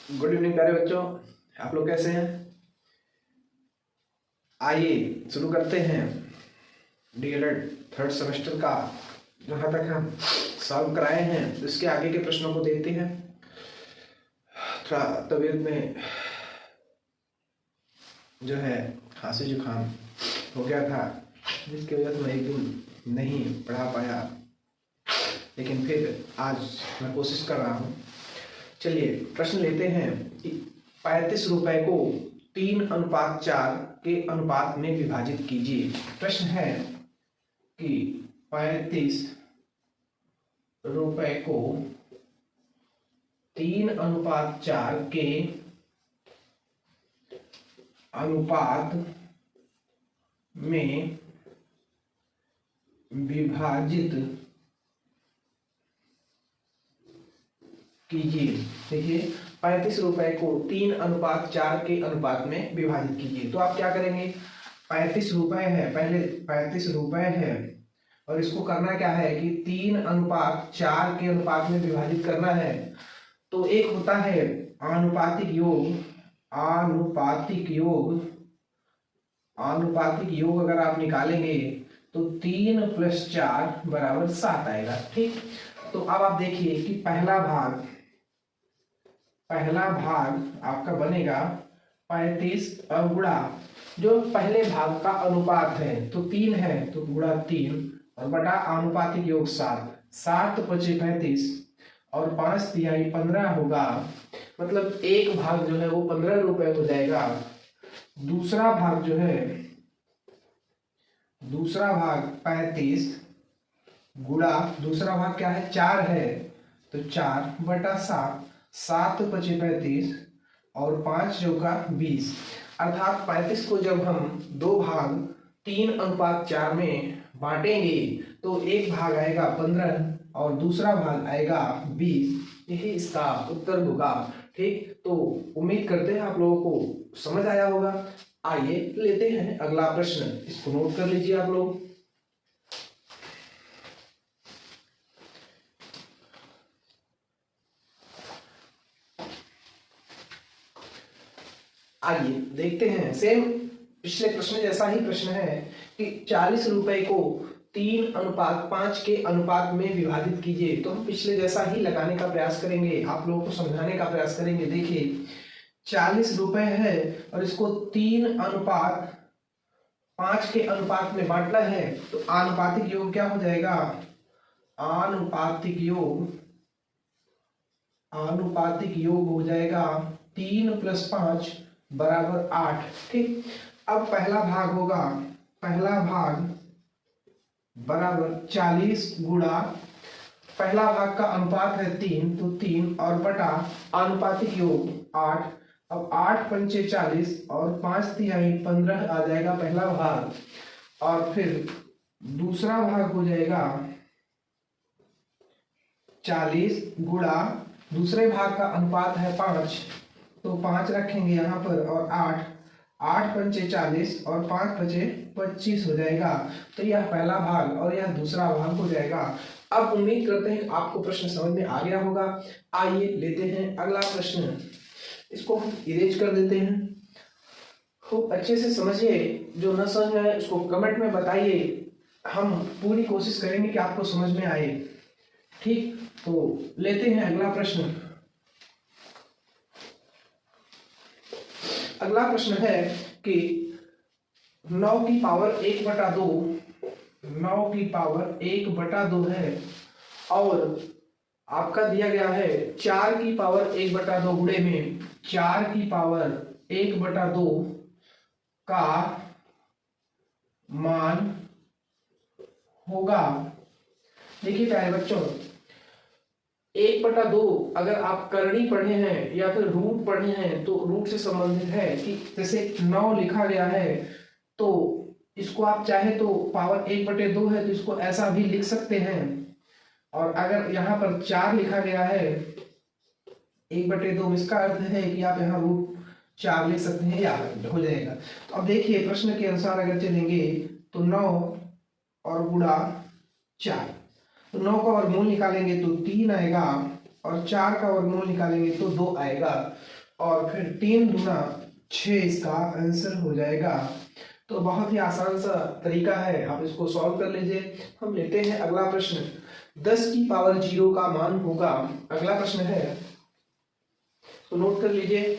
Good evening प्यारे बच्चों, आप लोग कैसे हैं। आइए शुरू करते हैं डीएलएड थर्ड सेमेस्टर का। जहाँ तक हम सॉल्व कराए हैं उसके आगे के प्रश्नों को देखते हैं। थोड़ा तबीयत में जो है खांसी जुकाम हो गया था, जिसकी वजह से मैं एक दिन नहीं पढ़ा पाया, लेकिन फिर आज मैं कोशिश कर रहा हूँ। चलिए प्रश्न लेते हैं कि 35 रुपए को 3:4 के अनुपात में विभाजित कीजिए। प्रश्न है कि 35 रुपए को 3:4 के अनुपात में विभाजित कीजिए। देखिए 35 रुपए को 3:4 के अनुपात में विभाजित कीजिए। तो आप क्या करेंगे, 35 रुपए है, पहले 35 रुपए है और इसको करना क्या है कि 3:4 के अनुपात में विभाजित करना है। तो एक होता है आनुपातिक योग, आनुपातिक योग अगर आप निकालेंगे तो 3 + 4 = 7 आएगा। ठीक, तो अब आप देखिए कि पहला भाग आपका बनेगा 35 और गुणा जो पहले भाग का अनुपात है तो 3 है तो गुणा 3 और बटा आनुपातिक योग 7, 7 × 5 = 35 और 5 × 15 होगा। मतलब एक भाग जो है वो 15 रुपए हो जाएगा। दूसरा भाग जो है, दूसरा भाग 35 गुणा दूसरा भाग क्या है 4 है तो 4/7, 7 × 5 = 35 और 5 × 20। अर्थात 35 को जब हम दो भाग 3:4 में बांटेंगे तो एक भाग आएगा 15 और दूसरा भाग आएगा 20। यही इसका उत्तर होगा। ठीक, तो उम्मीद करते हैं आप लोगों को समझ आया होगा। आइए लेते हैं अगला प्रश्न, इसको नोट कर लीजिए आप लोग। आइए देखते हैं, सेम पिछले प्रश्न जैसा ही प्रश्न है कि 40 रुपए को 3:5 के अनुपात में विभाजित कीजिए। तो हम पिछले जैसा ही लगाने का प्रयास करेंगे, आप लोगों को समझाने का प्रयास करेंगे। देखिए 40 रुपए है और इसको 3:5 के अनुपात में बांटना है तो आनुपातिक योग क्या हो जाएगा, आनुपातिक योग हो जाएगा 3 + 5 = 8। ठीक, अब पहला भाग होगा, पहला भाग बराबर 40 गुणा पहला भाग का अनुपात है 3 तो 3 और बटा आनुपातिक योग 8। अब 8 × 5 = 40 और 5 × 3 = 15 आ जाएगा पहला भाग। और फिर दूसरा भाग हो जाएगा 40 गुणा दूसरे भाग का अनुपात है 5 तो 5 रखेंगे यहाँ पर और 8 × 5 = 40 और 5 × 5 = 25 हो जाएगा। तो यह पहला भाग और यह दूसरा भाग हो जाएगा। अब उम्मीद करते हैं आपको प्रश्न समझ में आ गया होगा। आइए लेते हैं अगला प्रश्न, इसको हम इरेज कर देते हैं। खूब अच्छे से समझिए, जो न समझ में आए उसको कमेंट में बताइए, हम पूरी कोशिश करेंगे कि आपको समझ में आए। ठीक, तो लेते हैं अगला प्रश्न। अगला प्रश्न है कि 9 की पावर 1/2, 9 की पावर 1/2 है और आपका दिया गया है 4 की पावर 1/2 गुणे में 4 की पावर 1/2 का मान होगा। देखिए प्यारे बच्चों, 1/2 अगर आप करनी पढ़े हैं या फिर रूट पढ़े हैं तो रूट से संबंधित है कि जैसे 9 लिखा गया है तो इसको आप चाहे तो पावर 1/2 है तो इसको ऐसा भी लिख सकते हैं। और अगर यहाँ पर 4 लिखा गया है 1/2, इसका अर्थ है कि आप यहाँ √4 लिख सकते हैं, या हो जाएगा। तो अब देखिए प्रश्न के अनुसार अगर चलेंगे तो 9 और गुणा 4, तो 9 का वर्गमूल निकालेंगे तो 3 आएगा और 4 का वर्गमूल निकालेंगे तो 2 आएगा, और फिर 3 दूना 6 इसका आंसर हो जाएगा। तो बहुत ही आसान सा तरीका है, आप इसको सॉल्व कर लीजिए। हम लेते हैं अगला प्रश्न। 10 की पावर 0 का मान होगा। अगला प्रश्न है, तो नोट कर लीजिए।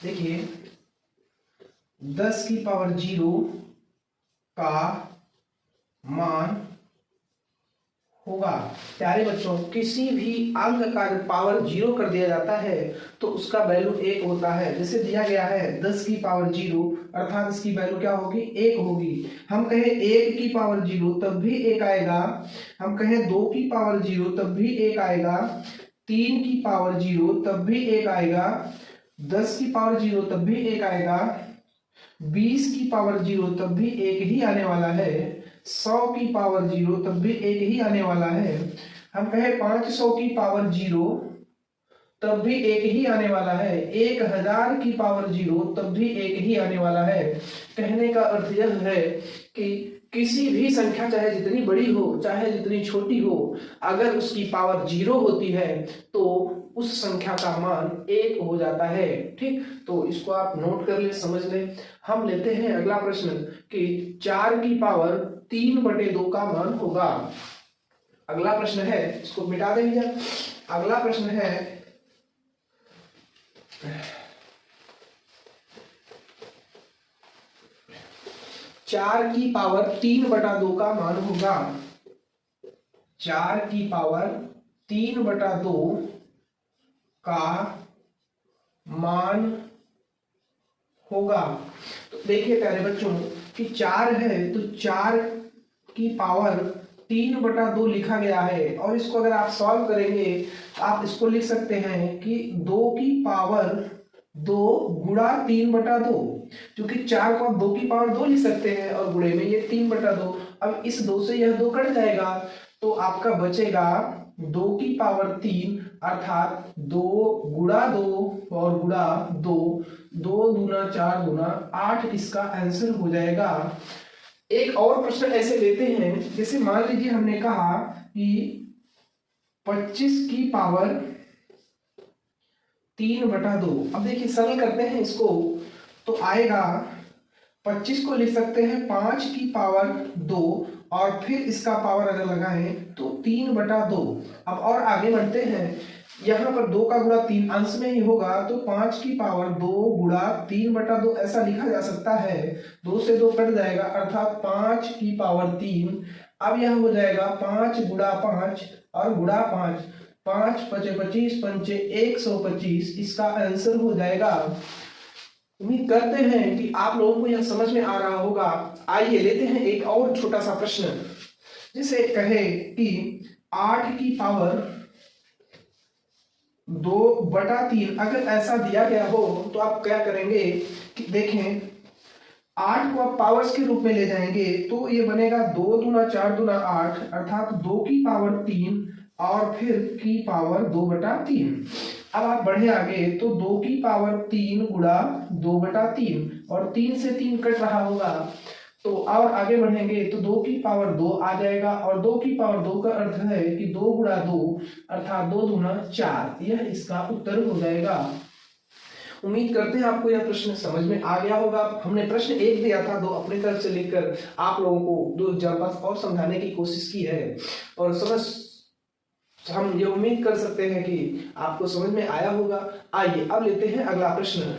देखिए 10 की पावर 0 का मान होगा। प्यारे बच्चों, किसी भी अंक का जब पावर 0 कर दिया जाता है तो उसका वैल्यू 1 होता है। जैसे दिया गया है 10 की पावर 0, अर्थात इसकी वैल्यू क्या होगी, 1 होगी। हम कहें 1 की पावर 0 तब भी 1 आएगा। हम कहें 2 की पावर 0 तब भी 1 आएगा। 3 की पावर 0 तब भी 1 आएगा। 10 की पावर 0 तब भी 1 आएगा। 20 की पावर 0 तब भी 1 ही आने वाला है। 100 की पावर 0 तब भी 1 ही आने वाला है। हम कहें 500 की पावर 0 तब भी 1 ही आने वाला है। 1000 की पावर 0 तब भी 1 ही आने वाला है। कहने का अर्थ यह है कि किसी भी संख्या चाहे जितनी बड़ी हो चाहे जितनी छोटी हो, अगर उसकी पावर 0 होती है तो उस संख्या का मान 1 हो जाता है। ठीक, तो इसको आप नोट कर ले, समझ ले। हम लेते हैं अगला प्रश्न कि 4 की पावर 3/2 का मान होगा। अगला प्रश्न है, इसको मिटा देंगे। अगला प्रश्न है, चार की पावर 3/2 का मान होगा। 4 की पावर 3/2 का मान होगा। तो देखिए प्यारे बच्चों कि 4 है तो 4 की पावर 3/2 लिखा गया है, और इसको अगर आप सॉल्व करेंगे आप इसको लिख सकते हैं कि 2 की पावर 2 गुणा 3/2, क्योंकि 4 को आप 2 की पावर 2 लिख सकते हैं और गुणे में ये 3/2। अब इस 2 से यह 2 कट जाएगा तो आपका बचेगा 2 की पावर 3, अर्थात 2 गुणा 2 और गुणा 2, 2 दूना 4 दूना 8 इसका आंसर हो जाएगा। एक और प्रश्न ऐसे लेते हैं, जैसे मान लीजिए हमने कहा कि 25 की पावर 3/2। अब देखिए सरल करते हैं इसको, तो आएगा 25 को लिख सकते हैं 5 की पावर 2, और फिर इसका पावर अगर लगाएं तो 3/2। अब और आगे बढ़ते हैं, यहाँ पर 2 का गुणा 3 अंश में ही होगा, तो 5 की पावर 2 गुणा 3/2 ऐसा लिखा जा सकता है। 2 से 2 कट जाएगा, अर्थात 5 की पावर 3। अब यह हो जाएगा 5 गुणा 5 और गुणा 5, 5 पचे 25 पंचे 125 इसका आंसर हो जाएगा। उम्मीद करते हैं कि आप लोगों को यह समझ में आ रहा होगा। आइए लेते हैं एक और छोटा सा प्रश्न, जिसे कहे कि 8 की पावर 2/3 अगर ऐसा दिया गया हो तो आप क्या करेंगे कि देखें 8 को आप पावर्स के रूप में ले जाएंगे तो ये बनेगा 2 दूना 4 दूना 8, अर्थात 2 की पावर 3 और फिर की पावर 2/3। अब आप बढ़े आगे तो 2 की पावर 3 गुणा 2/3, और 3 से 3 कट रहा होगा, तो और आगे बढ़ेंगे तो 2 की पावर 2 आ जाएगा, और 2 की पावर 2 का अर्थ है कि 2 गुणा 2 अर्थात 2 दूना 4, यह इसका उत्तर हो जाएगा। उम्मीद करते हैं आपको यह प्रश्न समझ में आ गया होगा। हमने प्रश्न 1 दिया था, 2 अपनी तरफ से लिखकर आप लोगों को 2 एग्जाम्पल्स और समझाने की कोशिश की है, और हम ये उम्मीद कर सकते हैं कि आपको समझ में आया होगा। आइए अब लेते हैं अगला प्रश्न।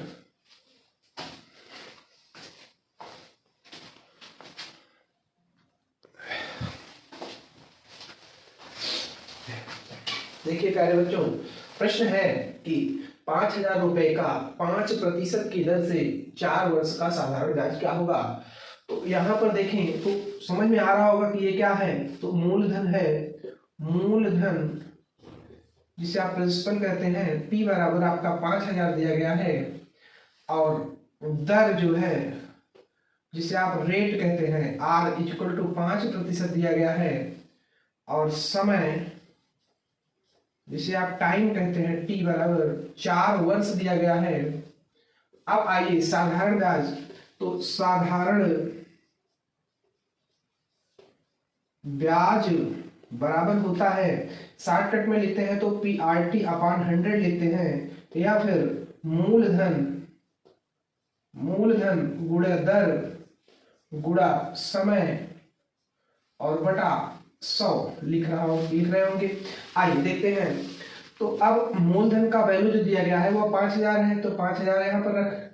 देखिए प्यारे बच्चों, प्रश्न है कि 5,000 रुपए का 5% की दर से 4 वर्ष का साधारण ब्याज क्या होगा। तो यहाँ पर देखें तो समझ में आ रहा होगा कि ये क्या है, तो मूलधन है। मूलधन जिसे आप प्रिंसिपल कहते हैं, P बराबर आपका 5,000 दिया गया है, और दर जो है जिसे आप रेट कहते हैं R इक्वल टू 5% दिया गया है, और समय जिसे आप टाइम कहते हैं T बराबर 4 वर्ष दिया गया है। अब आइए साधारण ब्याज, तो तो साधारण ब्याज बराबर होता है, शॉर्टकट में लिखते हैं तो PRT/100 लिखते हैं, या फिर मूलधन गुणा दर गुणा समय और बटा 100 लिख रहे होंगे। आइए देखते हैं। तो अब मूलधन का वैल्यू जो दिया गया है वो 5000 है, तो 5000 यहाँ पर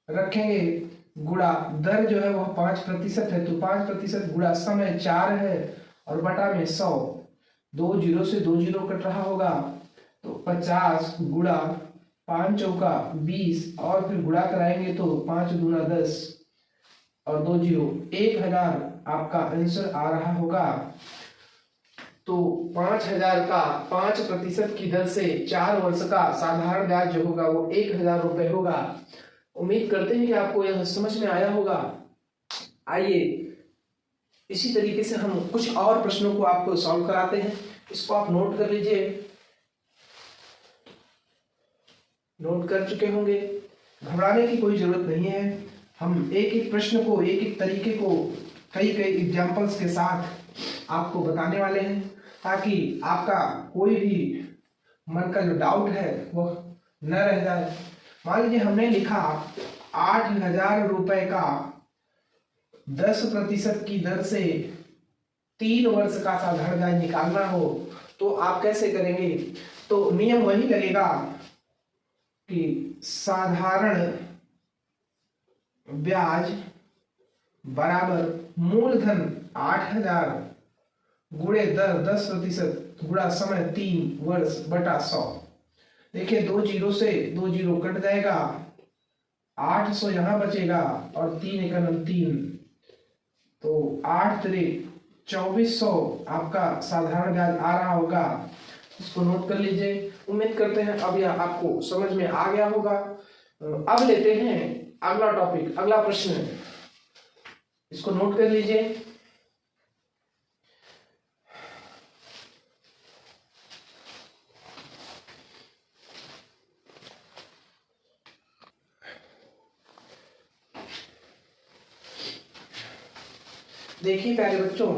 रखेंगे, गुणा दर जो है वह 5% है, तो 5% गुणा समय 4 है और बटा में 100, 2 जीरो से 2 जीरो कट रहा होगा, तो 50 गुणा 5 चौका 20 और फिर गुणा कराएंगे तो 5 दूना 10 और 2 जीरो, 1000 आपका आंसर आ रहा होगा। तो 5000 का 5% की दर से 4 वर्ष का साधारण ब्याज जो होगा वो 1000 रुपए होगा। उम्मीद करते हैं कि आपको यह समझ में आया होगा। आइए इसी तरीके से हम कुछ और प्रश्नों को आपको सॉल्व कराते हैं। इसको आप नोट कर लीजिए, नोट कर चुके होंगे, घबराने की कोई जरूरत नहीं है। हम एक एक प्रश्न को, एक एक तरीके को कई कई एग्जाम्पल्स के साथ आपको बताने वाले हैं, ताकि आपका कोई भी मन का जो डाउट है वह न रह जाए। मान लीजिए हमने लिखा 8000 रुपए का 10% की दर से 3 वर्ष का साधारण ब्याज निकालना हो, तो आप कैसे करेंगे? तो नियम वही लगेगा कि साधारण ब्याज बराबर मूलधन 8000 गुणे दर 10% गुणा समय 3 वर्ष बटा 100। देखिए 2 जीरो से 2 जीरो कट जाएगा, 800 यहां बचेगा और 3 एकम 3, तो 8 3 2400 आपका साधारण ब्याज आ रहा होगा। इसको नोट कर लीजिए। उम्मीद करते हैं अब यह आपको समझ में आ गया होगा। अब लेते हैं अगला टॉपिक, अगला प्रश्न, इसको नोट कर लीजिए। देखिए प्यारे बच्चों,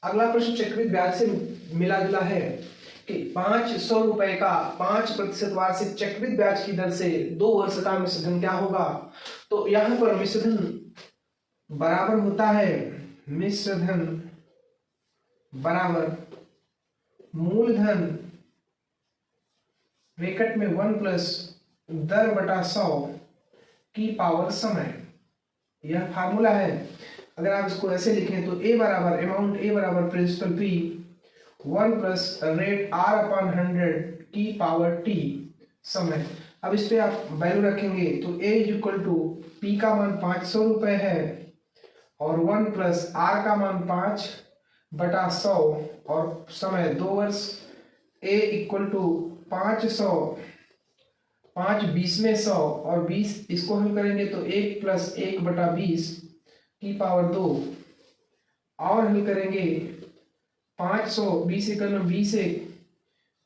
अगला प्रश्न चक्रवृद्धि ब्याज से मिला जुला है कि 500 रुपए का 5% वार्षिक चक्रवृद्धि ब्याज की दर से 2 वर्ष का मिश्रधन क्या होगा? तो यहाँ पर मिश्रधन बराबर होता है, मिश्रधन बराबर मूलधन ब्रैकेट में 1 प्लस दर बटा 100 की पावर समय। यह फार्मूला है। अगर आप इसको ऐसे लिखें तो A बराबर अमाउंट, A बराबर principal P, 1 plus rate R/100 की पावर T समय। अब इस पे आप वैल्यू रखेंगे तो A = P का मान 500 रुपए है और 1 प्लस R का मान 5 बटा 100 और समय 2 वर्ष। A = 500, 5 20 में 100 और 20 इसको हम करेंगे तो 1 प्लस 1 बटा 20 की पावर 2 और हल करेंगे 500, 20 एकम 20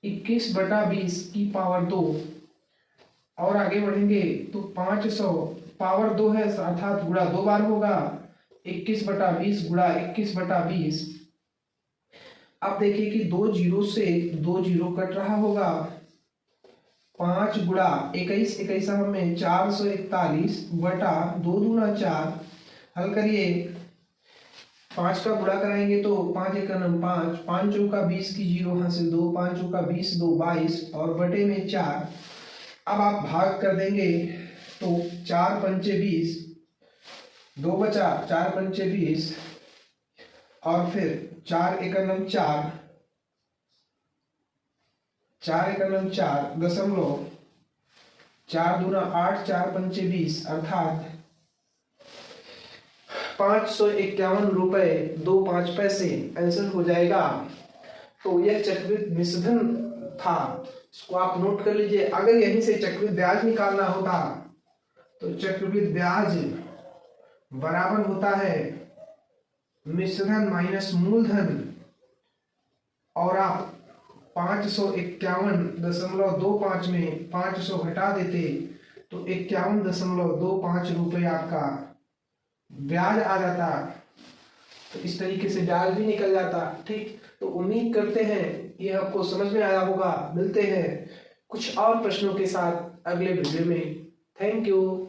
21 बटा 20 की पावर 2 और आगे बढ़ेंगे तो 500 पावर 2 है अर्थात गुणा 2 बार होगा, 21 बटा 20 गुणा 21 बटा 20। अब देखिए कि 2 जीरो से 2 जीरो कट रहा होगा, 5 गुणा 21, 21 में 441 बटा 2 दूना 4, हल करिए, 5 का गुणा कराएंगे तो 5 एकम 5, 5 चौका 20 की 0 हासिल 2, 5 चौका 20 2 22 और बटे में 4। अब आप भाग कर देंगे तो 4 पंचे 20, 2 बचा, 4 पंचे 20 और फिर 4 एकम 4, 4 एकम 4 दशमलव 4 दूना 8, 4 पंचे 20 अर्थात 551 रुपए 25 पैसे आंसर हो जाएगा। तो यह चक्रवृद्धि मिश्रधन था, इसको आप नोट कर लीजिए। अगर यहीं से चक्रवृद्धि ब्याज निकालना होता तो चक्रवृद्धि ब्याज बराबर होता है मिश्रधन माइनस मूलधन, और आप 551.25 में 500 घटा देते तो 51.25 रुपये आपका ब्याज आ जाता। तो इस तरीके से ब्याज भी निकल जाता। ठीक, तो उम्मीद करते हैं ये आपको समझ में आया होगा। मिलते हैं कुछ और प्रश्नों के साथ अगले वीडियो में। Thank you.